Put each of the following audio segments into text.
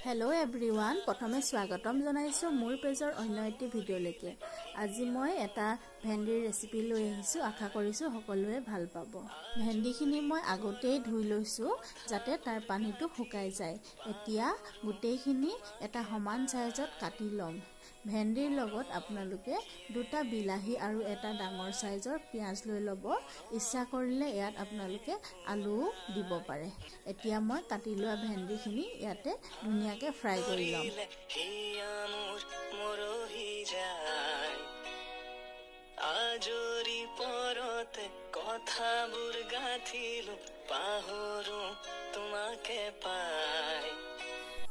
Hello everyone, প্ৰথমে স্বাগতম জনাইছো মোৰ পেজৰ অন্য এটি ভিডিঅ'লৈকে। আজি মই এটা ভেন্ডিৰ ৰেচিপি লৈ আহিছো, আশা কৰিছো সকলোৱে ভাল পাব। ভেন্ডিখিনি মই আগতেই ধুই লৈছো যাতে তাৰ পানীটো শুকাই যায়। এতিয়া গোটেইখিনি এটা সমান সাইজত কাটি লম। ভেন্ডিৰ লগত আপোনালোকে দুটা বিলাহী আৰু এটা ডাঙৰ সাইজৰ পিয়াজ লৈ লব। ইচ্ছা কৰিলে ইয়াত আপোনালোকে আলু দিব পাৰে। এতিয়া মই কাটি লোৱা ভেন্ডিখিনি ইয়াতে ধুনীয়াকে ফ্ৰাই কৰি লম। আজৰি পৰতে কথাবোৰ গাঁঠিলো পাহৰো তোমাকে পাই।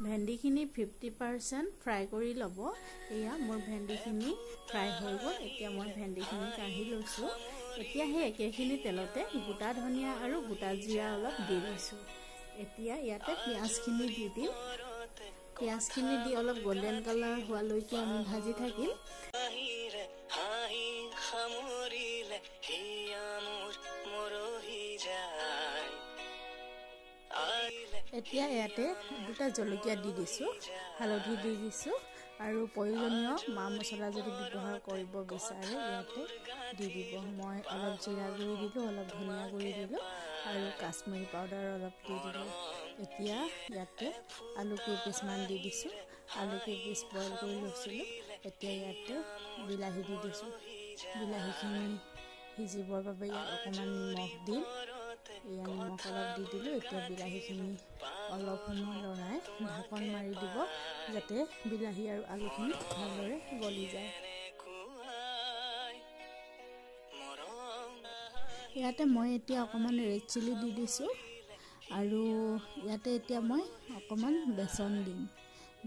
ভেন্ডিখিনি 50% ফ্ৰাই কৰি ল'ব। এয়া মোৰ ভেন্ডিখিনি ফ্ৰাই হৈ গ'ল। এতিয়া মই ভেন্ডিখিনি কাঢ়ি লৈছোঁ। এতিয়া সেই একেখিনি তেলতে গোটা ধনিয়া আৰু গোটা জিৰা অলপ দি লৈছোঁ। এতিয়া ইয়াতে পিঁয়াজখিনি দি দিম। পিঁয়াজখিনি দি অলপ গোল্ডেন কালাৰ হোৱালৈকে আমি ভাজি থাকিম। এতিয়া ইয়াতে দুটা জলকীয়া দি দিছোঁ, হালধি দি দিছোঁ আৰু প্ৰয়োজনীয় মা মছলা যদি ব্যৱহাৰ কৰিব বিচাৰে ইয়াতে দি দিব। মই অলপ জিৰা গুড়ি দিলোঁ, অলপ ধনিয়া গুড়ি দিলোঁ আৰু কাশ্মীৰী পাউডাৰ অলপ দি দিলোঁ। এতিয়া ইয়াতে আলু কেইপিচমান দি দিছোঁ। আলু কেইপিচ বইল কৰি লৈছিলোঁ। এতিয়া ইয়াতে বিলাহী দি দিছোঁ। বিলাহীখিনি সিজিবৰ বাবে ইয়াত অকণমান নিমখ দিম। এয়া নিমখ অলপ দি দিলোঁ। এতিয়া বিলাহীখিনি অলপ সময় লৰাই ঢাকন মাৰি দিব যাতে বিলাহী আৰু আলুখিনি ভালদৰে গলি যায়। ইয়াতে মই এতিয়া অকণমান ৰেড চিলি দি দিছোঁ আৰু ইয়াতে এতিয়া মই অকণমান বেচন দিম।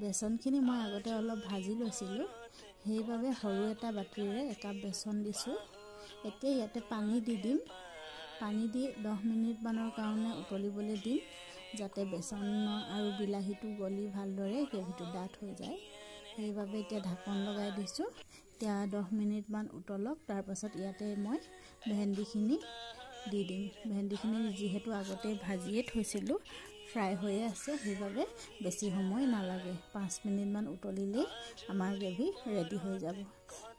বেচনখিনি মই আগতে অলপ ভাজি লৈছিলোঁ, সেইবাবে সৰু এটা বাতিৰে একাপ বেচন দিছোঁ। এতিয়া ইয়াতে পানী দি দিম। পানী দি 10 মিনিটমানৰ কাৰণে উতলিবলৈ দিম যাতে বেচন আৰু বিলাহীটো গলি ভালদৰে গ্ৰেভিটো ডাঠ হৈ যায়। সেইবাবে এতিয়া ঢাকন লগাই দিছোঁ। এতিয়া 10 মিনিটমান উতলক। তাৰপাছত ইয়াতে মই ভেন্দিখিনি দি দিম। ভেন্দিখিনি যিহেতু আগতে ভাজিয়ে থৈছিলোঁ, ফ্ৰাই হৈয়ে আছে, সেইবাবে বেছি সময় নালাগে। 5 মিনিটমান উতলিলেই আমাৰ গ্ৰেভি ৰেডি হৈ যাব।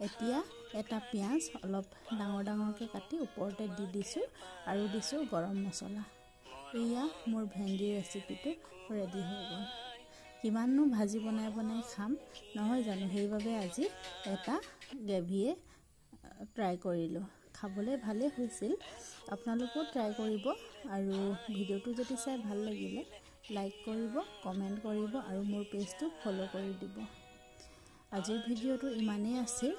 এতিয়া এটা পিঁয়াজ অলপ ডাঙৰ ডাঙৰকৈ কাটি ওপৰতে দি দিছোঁ আৰু দিছোঁ গৰম মছলা। এয়া মোৰ ভেন্দিৰ ৰেচিপিটো ৰেডি হৈ গ'ল। কিমাননো ভাজি বনাই খাম নহয় জানো, সেইবাবে আজি এটা গ্ৰেভিয়ে ট্ৰাই কৰিলোঁ। খাবলৈ ভালেই হৈছিল। আপোনালোকেও ট্ৰাই কৰিব আৰু ভিডিঅ'টো যদি চাই ভাল লাগিলে লাইক কৰিব, কমেণ্ট কৰিব আৰু মোৰ পেজটো ফ'ল' কৰি দিব। আজিৰ ভিডিঅ'টো ইমানেই আছিল।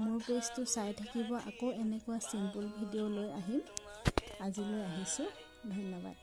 মোৰ পেজটো চাই থাকিব। আকৌ এনেকুৱা চিম্পুল ভিডিঅ' লৈ আহিম। আজিলৈ আহিছোঁ। ধন্যবাদ।